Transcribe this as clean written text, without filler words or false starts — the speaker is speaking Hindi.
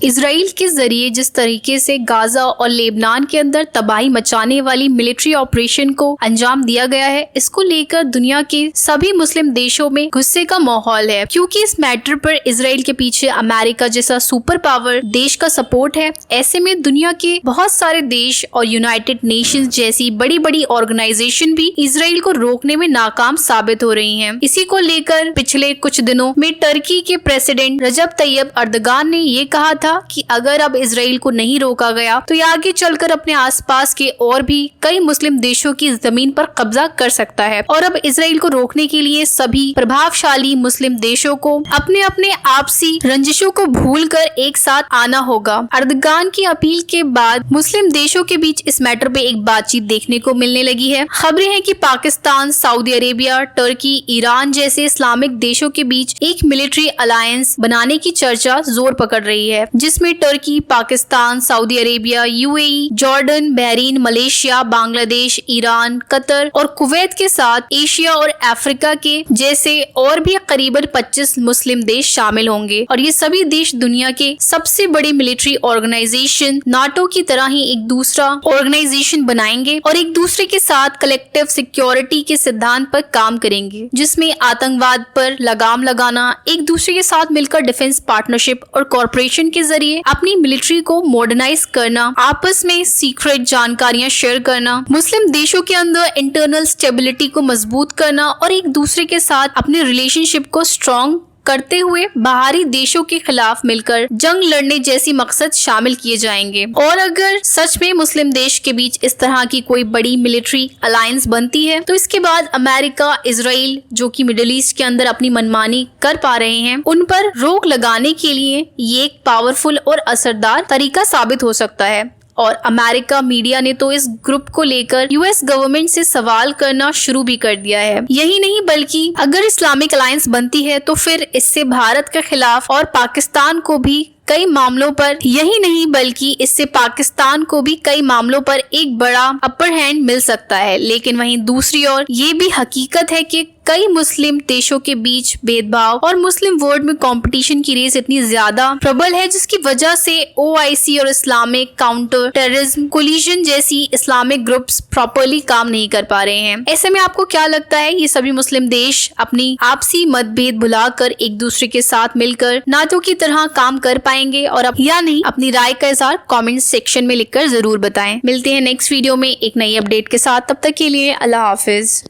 इसराइल के जरिए जिस तरीके से गाजा और लेबनान के अंदर तबाही मचाने वाली मिलिट्री ऑपरेशन को अंजाम दिया गया है, इसको लेकर दुनिया के सभी मुस्लिम देशों में गुस्से का माहौल है, क्योंकि इस मैटर पर इसराइल के पीछे अमेरिका जैसा सुपर पावर देश का सपोर्ट है। ऐसे में दुनिया के बहुत सारे देश और यूनाइटेड नेशंस जैसी बड़ी बड़ी ऑर्गेनाइजेशन भी इसराइल को रोकने में नाकाम साबित हो रही हैं। इसी को लेकर पिछले कुछ दिनों में टर्की के प्रेसिडेंट रजब तैयब अर्दगान ने ये कहा था कि अगर अब इसराइल को नहीं रोका गया तो ये आगे चलकर अपने आसपास के और भी कई मुस्लिम देशों की जमीन पर कब्जा कर सकता है, और अब इसराइल को रोकने के लिए सभी प्रभावशाली मुस्लिम देशों को अपने अपने आपसी रंजिशों को भूलकर एक साथ आना होगा। अर्दगान की अपील के बाद मुस्लिम देशों के बीच इस मैटर पे एक बातचीत देखने को मिलने लगी है। खबरें हैं कि Pakistan, Saudi Arabia, Turkey, Iran जैसे इस्लामिक देशों के बीच एक मिलिट्री अलायंस बनाने की चर्चा जोर पकड़ रही है, जिसमें Turkey, Pakistan, Saudi Arabia, UAE, Jordan, Bahrain, Malaysia, Bangladesh, Iran, Qatar और कुवैत के साथ एशिया और अफ्रीका के जैसे और भी करीबन 25 मुस्लिम देश शामिल होंगे। और ये सभी देश दुनिया के सबसे बड़ी मिलिट्री ऑर्गेनाइजेशन नाटो की तरह ही एक दूसरा ऑर्गेनाइजेशन बनाएंगे और एक दूसरे के साथ कलेक्टिव सिक्योरिटी के सिद्धांत पर काम करेंगे, जिसमें आतंकवाद पर लगाम लगाना, एक दूसरे के साथ मिलकर डिफेंस पार्टनरशिप और कॉर्पोरेशन के जरिए अपनी मिलिट्री को मॉडर्नाइज करना, आपस में सीक्रेट जानकारियां शेयर करना, मुस्लिम देशों के अंदर इंटरनल स्टेबिलिटी को मजबूत करना और एक दूसरे के साथ अपने रिलेशनशिप को स्ट्रॉन्ग करते हुए बाहरी देशों के खिलाफ मिलकर जंग लड़ने जैसी मकसद शामिल किए जाएंगे। और अगर सच में मुस्लिम देश के बीच इस तरह की कोई बड़ी मिलिट्री अलायंस बनती है तो इसके बाद अमेरिका, इसराइल जो कि मिडिल ईस्ट के अंदर अपनी मनमानी कर पा रहे हैं, उन पर रोक लगाने के लिए ये एक पावरफुल और असरदार तरीका साबित हो सकता है। और अमेरिका मीडिया ने तो इस ग्रुप को लेकर यूएस गवर्नमेंट से सवाल करना शुरू भी कर दिया है। यही नहीं बल्कि अगर इस्लामिक अलायंस बनती है तो फिर इससे भारत के खिलाफ और पाकिस्तान को भी कई मामलों पर एक बड़ा अपर हैंड मिल सकता है। लेकिन वहीं दूसरी ओर ये भी हकीकत है कि कई मुस्लिम देशों के बीच भेदभाव और मुस्लिम वर्ल्ड में कंपटीशन की रेस इतनी ज्यादा प्रबल है, जिसकी वजह से ओआईसी और इस्लामिक काउंटर टेररिज्म कोलिशन जैसी इस्लामिक ग्रुप्स प्रॉपरली काम नहीं कर पा रहे हैं। ऐसे में आपको क्या लगता है, ये सभी मुस्लिम देश अपनी आपसी मतभेद भुलाकर एक दूसरे के साथ मिलकर नाटो की तरह काम कर पाएंगे और अब या नहीं? अपनी राय का इज़हार कमेंट सेक्शन में लिखकर जरूर बताएं। मिलते हैं नेक्स्ट वीडियो में एक नई अपडेट के साथ, तब तक के लिए अल्लाह हाफिज।